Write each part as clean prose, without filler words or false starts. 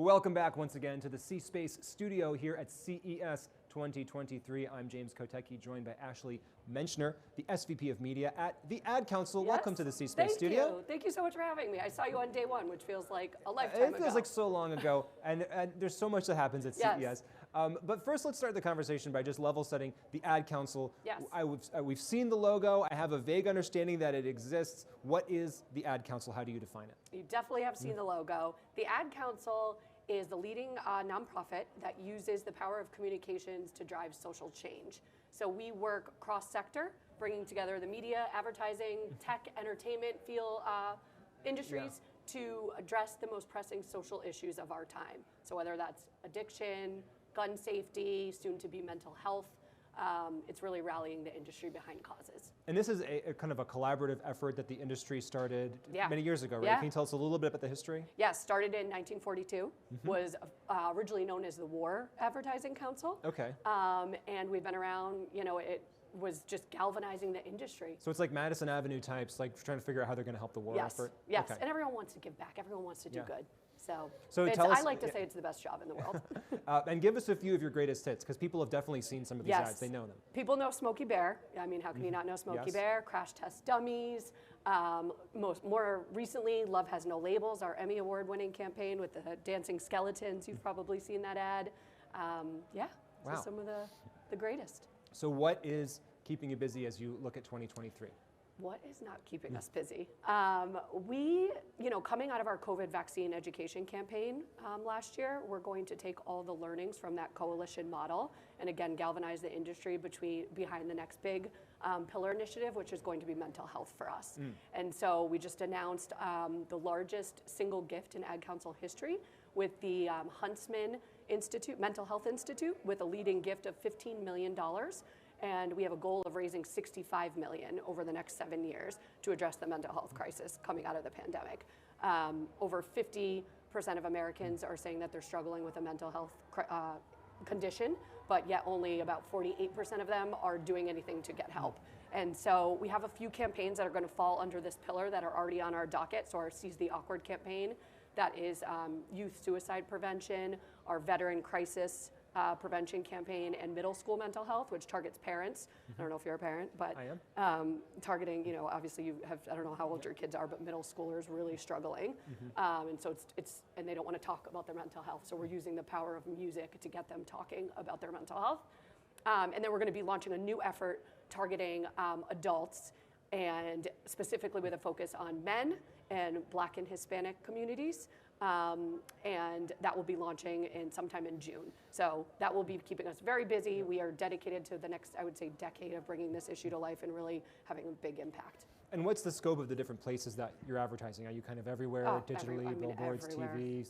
Welcome back once again to the C Space Studio here at CES 2023. I'm James Kotecki, joined by Ashley Menschner, the SVP of Media at the Ad Council. Yes. Welcome to the C Space Studio. Thank you so much for having me. I saw you on day one, which feels like a lifetime ago. It feels like so long ago, and there's so much that happens at CES. But first, let's start the conversation by just level setting the Ad Council. Yes. We've seen the logo. I have a vague understanding that it exists. What is the Ad Council? How do you define it? You definitely have seen the logo. The Ad Council is the leading nonprofit that uses the power of communications to drive social change. So we work cross-sector, bringing together the media, advertising, tech, entertainment, industries to address the most pressing social issues of our time. So whether that's addiction, gun safety, soon to be mental health, it's really rallying the industry behind causes. And this is a kind of a collaborative effort that the industry started many years ago, right? Yeah. Can you tell us a little bit about the history? Yes, started in 1942, was originally known as the War Advertising Council. Okay. And we've been around, it was just galvanizing the industry. So it's like Madison Avenue types, like trying to figure out how they're going to help the war effort? Yes, Okay. and everyone wants to give back. Everyone wants to do good. So tell us, I like to say it's the best job in the world. And give us a few of your greatest hits, because people have definitely seen some of these ads. They know them. People know Smokey Bear. I mean, how can you not know Smokey Bear? Crash Test Dummies. More recently, Love Has No Labels, our Emmy Award-winning campaign with the dancing skeletons. You've probably seen that ad. So some of the greatest. So what is keeping you busy as you look at 2023? What is not keeping us busy? Coming out of our COVID vaccine education campaign last year, we're going to take all the learnings from that coalition model and again galvanize the industry behind the next big pillar initiative, which is going to be mental health for us. And so we just announced the largest single gift in Ad Council history with the Huntsman Institute, Mental Health Institute, with a leading gift of $15 million. And we have a goal of raising $65 million over the next 7 years to address the mental health crisis coming out of the pandemic. Over 50% of Americans are saying that they're struggling with a mental health condition, but yet only about 48% of them are doing anything to get help. And so we have a few campaigns that are going to fall under this pillar that are already on our docket. So our Seize the Awkward campaign, that is youth suicide prevention, our veteran crisis prevention campaign, and middle school mental health, which targets parents. I don't know if you're a parent, but I am. Targeting, obviously you have, I don't know how old your kids are, but middle schoolers really struggling. And so and they don't want to talk about their mental health. So we're using the power of music to get them talking about their mental health. And then we're going to be launching a new effort targeting adults, and specifically with a focus on men and Black and Hispanic communities. And that will be launching sometime in June. So that will be keeping us very busy. We are dedicated to the next, I would say, decade of bringing this issue to life and really having a big impact. And what's the scope of the different places that you're advertising? Are you kind of everywhere, digitally, billboards, everywhere. TV,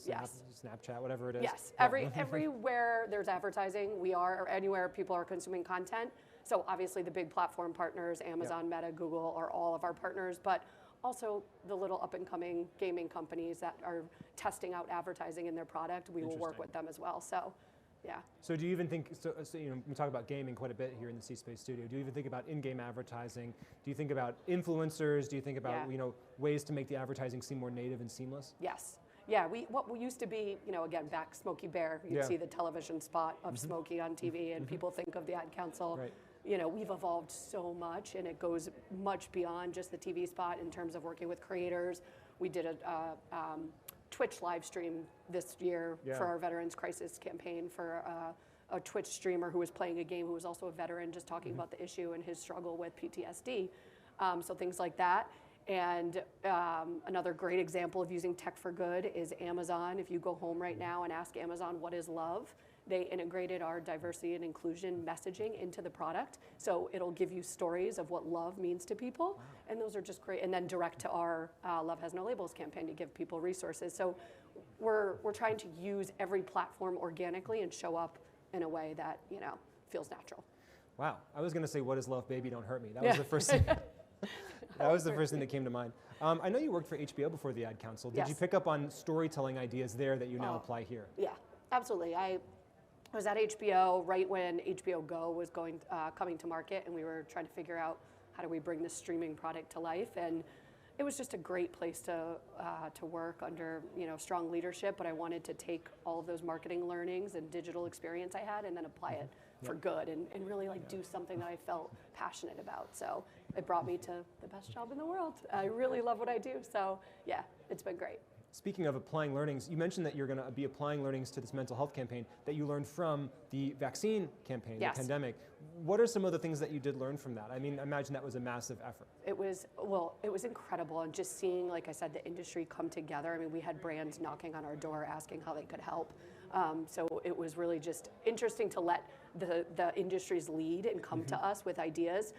Snapchat, whatever it is? Yes, everywhere there's advertising, we are, or anywhere people are consuming content. So obviously the big platform partners, Amazon, Meta, Google, are all of our partners, but also the little up-and-coming gaming companies that are testing out advertising in their product, we will work with them as well. So, yeah. So do you even think, we talk about gaming quite a bit here in the C Space Studio. Do you even think about in-game advertising? Do you think about influencers? Do you think about ways to make the advertising seem more native and seamless? Yes. Yeah, what we used to be, again, back Smokey Bear, you'd see the television spot of Smokey on TV, and people think of the Ad Council. Right. We've evolved so much, and it goes much beyond just the TV spot in terms of working with creators. We did a Twitch live stream this year for our Veterans Crisis campaign for a Twitch streamer who was playing a game who was also a veteran, just talking about the issue and his struggle with PTSD. So things like that. And another great example of using tech for good is Amazon. If you go home right now and ask Amazon, what is love? They integrated our diversity and inclusion messaging into the product. So it'll give you stories of what love means to people. And those are just great. And then direct to our Love Has No Labels campaign to give people resources. So we're trying to use every platform organically and show up in a way that, feels natural. Wow. I was going to say, what is love, baby, don't hurt me. That was the first thing. That was the first thing that came to mind. I know you worked for HBO before the Ad Council. Did you pick up on storytelling ideas there that you now apply here? Yeah, absolutely. I was at HBO right when HBO Go was coming to market, and we were trying to figure out how do we bring this streaming product to life. And It was just a great place to work under strong leadership, but I wanted to take all of those marketing learnings and digital experience I had and then apply it for good and really like do something that I felt passionate about. So it brought me to the best job in the world. I really love what I do. So yeah, it's been great. Speaking of applying learnings, you mentioned that you're going to be applying learnings to this mental health campaign that you learned from the vaccine campaign, the pandemic. What are some of the things that you did learn from that? I mean, I imagine that was a massive effort. It was incredible, and just seeing, like I said, the industry come together. I mean, we had brands knocking on our door asking how they could help. So it was really just interesting to let the industries lead and come to us with ideas.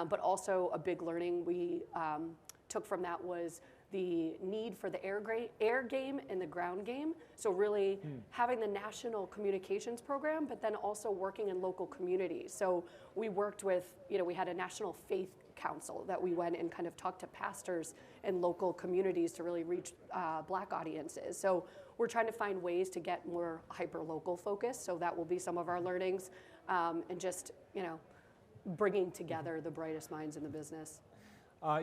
But also a big learning we took from that was the need for the air game and the ground game. So really having the national communications program, but then also working in local communities. So we worked with, we had a national faith council that we went and kind of talked to pastors in local communities to really reach Black audiences. So we're trying to find ways to get more hyper-local focus. So that will be some of our learnings, and just, bringing together the brightest minds in the business.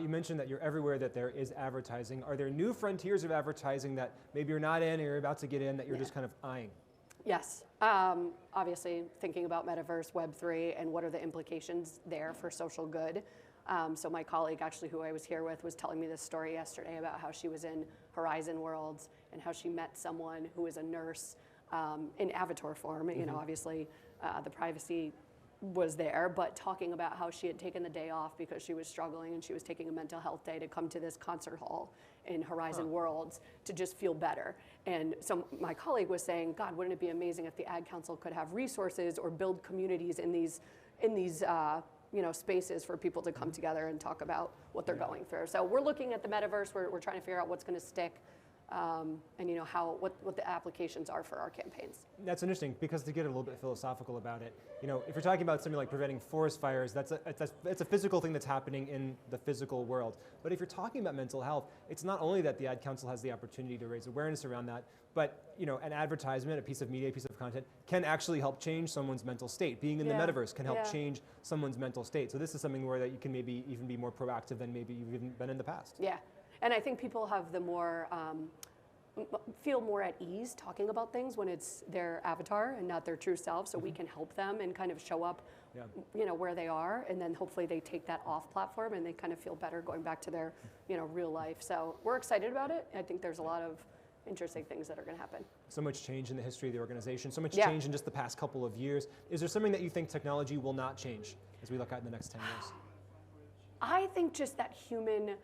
You mentioned that you're everywhere that there is advertising. Are there new frontiers of advertising that maybe you're not in or you're about to get in that you're just kind of eyeing? Yes. Obviously, thinking about metaverse, Web3, and what are the implications there for social good. So my colleague, actually, who I was here with, was telling me this story yesterday about how she was in Horizon Worlds and how she met someone who is a nurse in avatar form. Obviously, the privacy was there, but talking about how she had taken the day off because she was struggling and she was taking a mental health day to come to this concert hall in Horizon Worlds to just feel better. And so my colleague was saying, God, wouldn't it be amazing if the Ad Council could have resources or build communities in these spaces for people to come together and talk about what they're going through. So we're looking at the metaverse. We're trying to figure out what's going to stick. And what the applications are for our campaigns. That's interesting, because to get a little bit philosophical about it, if you're talking about something like preventing forest fires, it's a physical thing that's happening in the physical world. But if you're talking about mental health, it's not only that the Ad Council has the opportunity to raise awareness around that, but an advertisement, a piece of media, a piece of content can actually help change someone's mental state. Being in the metaverse can help change someone's mental state. So this is something where that you can maybe even be more proactive than maybe you've even been in the past. Yeah. And I think people have feel more at ease talking about things when it's their avatar and not their true self, so we can help them and kind of show up where they are, and then hopefully they take that off platform and they kind of feel better going back to their real life. So we're excited about it. I think there's a lot of interesting things that are going to happen. So much change in the history of the organization, so much change in just the past couple of years. Is there something that you think technology will not change as we look out in the next 10 years? I think just that human,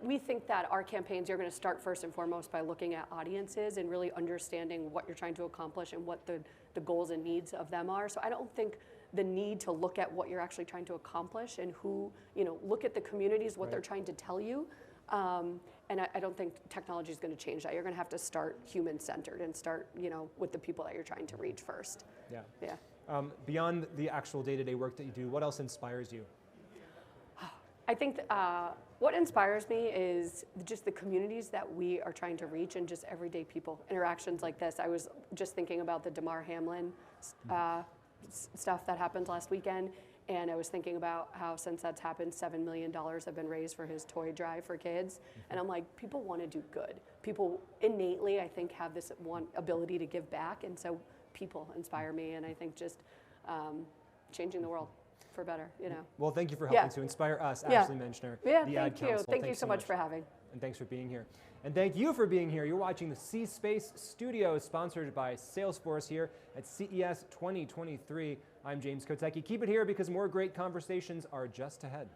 we think that our campaigns, you're going to start first and foremost by looking at audiences and really understanding what you're trying to accomplish and what the goals and needs of them are. So I don't think the need to look at what you're actually trying to accomplish and who, look at the communities, what they're trying to tell you. And I don't think technology is going to change that. You're going to have to start human-centered and start, with the people that you're trying to reach first. Yeah. Beyond the actual day-to-day work that you do, what else inspires you? I think what inspires me is just the communities that we are trying to reach and just everyday people. Interactions like this. I was just thinking about the Damar Hamlin stuff that happened last weekend, and I was thinking about how since that's happened, $7 million have been raised for his toy drive for kids. And I'm like, people want to do good. People innately, I think, have this one ability to give back, and so people inspire me, and I think just changing the world for better, Well, thank you for helping to inspire us, Ashley Menschner, the Ad Council. Thank you so much for having. And thanks for being here. And thank you for being here. You're watching the C Space Studio, sponsored by Salesforce here at CES 2023. I'm James Kotecki. Keep it here because more great conversations are just ahead.